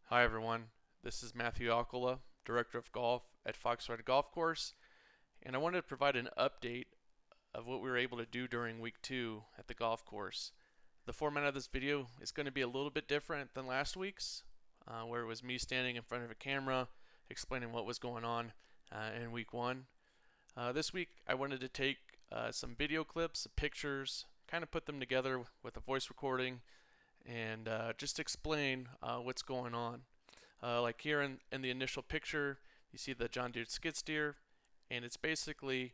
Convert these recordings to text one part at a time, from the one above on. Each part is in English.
Hi everyone, this is Matthew Alcala, Director of Golf at Foxrite Golf Course, and I wanted to provide an update of what we were able to do during week 2 at the golf course. The format of this video is going to be a little bit different than last week's, where it was me standing in front of a camera explaining what was going on in week 1. This week I wanted to take some video clips, pictures, kind of put them together with a voice recording and just explain what's going on. Like here in the initial picture, you see the John Deere skid steer, and it's basically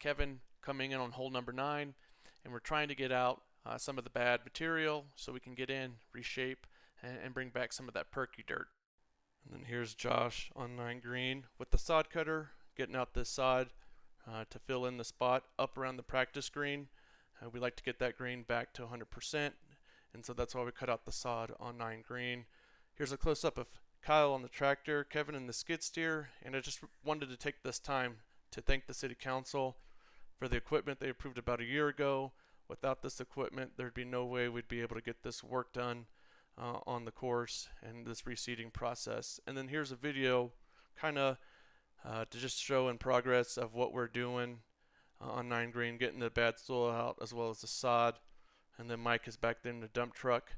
Kevin coming in on hole number 9, and we're trying to get out some of the bad material so we can get in, reshape, and bring back some of that perky dirt. And then here's Josh on 9 green with the sod cutter, getting out this sod to fill in the spot up around the practice green. We like to get that green back to 100%. And so that's why we cut out the sod on 9 green. Here's a close-up of Kyle on the tractor, Kevin in the skid steer, and I just wanted to take this time to thank the City Council for the equipment they approved about a year ago. Without this equipment, there'd be no way we'd be able to get this work done on the course and this reseeding process. And then here's a video kind of to just show in progress of what we're doing on 9 green, getting the bad soil out as well as the sod. And then Mike is back there in the dump truck,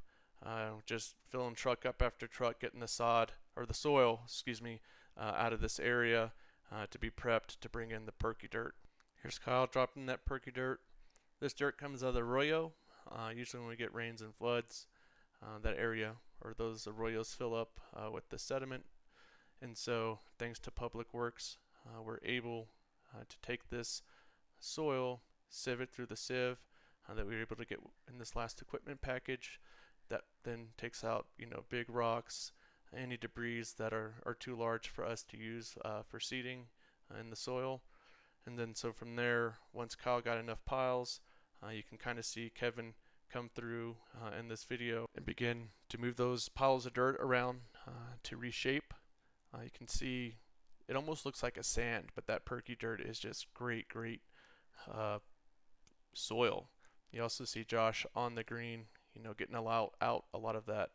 just filling truck up after truck, getting the sod, or the soil, out of this area to be prepped to bring in the perky dirt. Here's Kyle dropping that perky dirt. This dirt comes out of the arroyo. Usually when we get rains and floods, that area or those arroyos fill up with the sediment. And so thanks to Public Works, we're able to take this soil, sieve it through the sieve, that we were able to get in this last equipment package that then takes out big rocks, any debris that are too large for us to use for seeding in the soil. And then so from there, once Kyle got enough piles, you can kind of see Kevin come through in this video and begin to move those piles of dirt around to reshape. You can see it almost looks like a sand, but that perky dirt is just great soil. You also see Josh on the green, getting out a lot of that,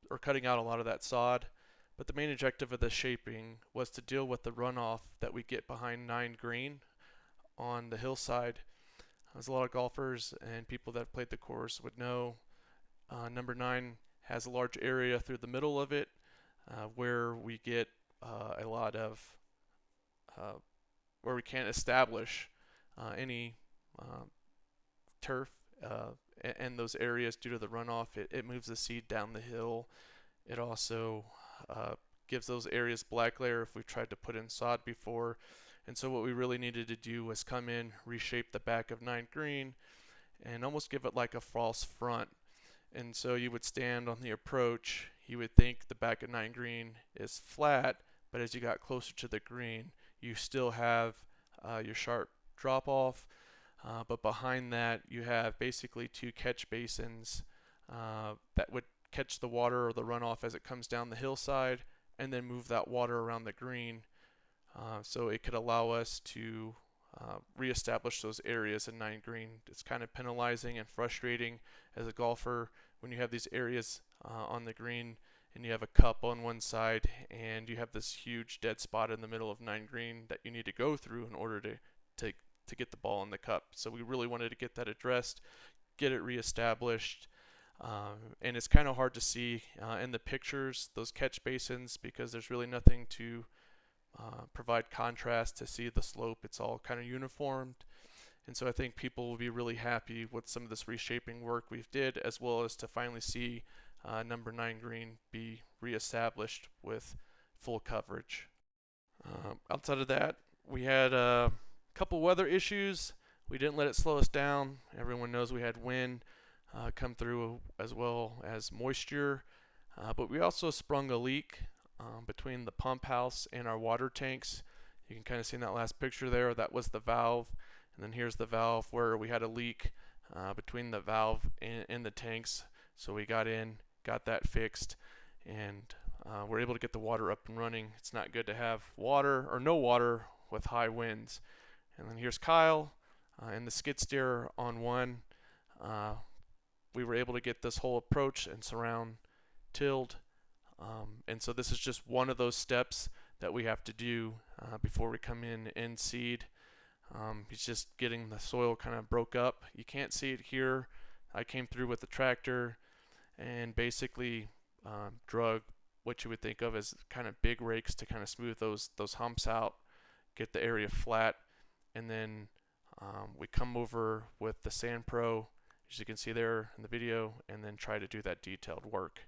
or cutting out a lot of that sod. But the main objective of the shaping was to deal with the runoff that we get behind 9 green on the hillside. As a lot of golfers and people that have played the course would know, number 9 has a large area through the middle of it where we get a lot of, where we can't establish any turf and those areas due to the runoff. It moves the seed down the hill. It also gives those areas black layer if we've tried to put in sod before. And so what we really needed to do was come in, reshape the back of 9 green, and almost give it like a false front. And so you would stand on the approach, you would think the back of 9 green is flat, but as you got closer to the green, you still have your sharp drop off. But behind that, you have basically 2 catch basins that would catch the water or the runoff as it comes down the hillside and then move that water around the green. So it could allow us to reestablish those areas in 9 green. It's kind of penalizing and frustrating as a golfer when you have these areas on the green and you have a cup on one side and you have this huge dead spot in the middle of 9 green that you need to go through in order to get the ball in the cup. So we really wanted to get that addressed, get it reestablished. And it's kind of hard to see in the pictures, those catch basins, because there's really nothing to provide contrast to see the slope. It's all kind of uniformed. And so I think people will be really happy with some of this reshaping work we've did, as well as to finally see number 9 green be reestablished with full coverage. Outside of that, we had couple weather issues. We didn't let it slow us down. Everyone knows we had wind come through as well as moisture, but we also sprung a leak between the pump house and our water tanks. You can kind of see in that last picture there, that was the valve, and then here's the valve where we had a leak between the valve and the tanks. So we got that fixed, and we're able to get the water up and running. It's not good to have water or no water with high winds. And then here's Kyle and the skid steer on 1. We were able to get this whole approach and surround tilled And so this is just one of those steps that we have to do before we come in and seed. It's just getting the soil kind of broke up. You can't see it here. I came through with the tractor and basically drug what you would think of as kind of big rakes to kind of smooth those humps out, get the area flat, and then we come over with the Sand Pro, as you can see there in the video, and then try to do that detailed work.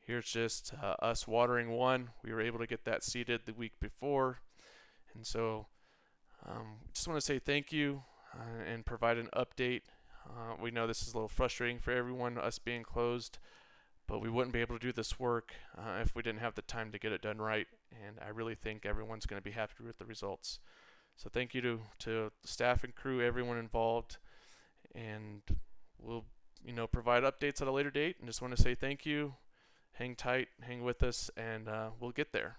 Here's just us watering one. We were able to get that seeded the week before, and so just want to say thank you and provide an update. We know this is a little frustrating for everyone, us being closed, but we wouldn't be able to do this work if we didn't have the time to get it done right, and I really think everyone's going to be happy with the results. So thank you to staff and crew, everyone involved, and we'll provide updates at a later date, and just want to say thank you. Hang tight, hang with us, and we'll get there.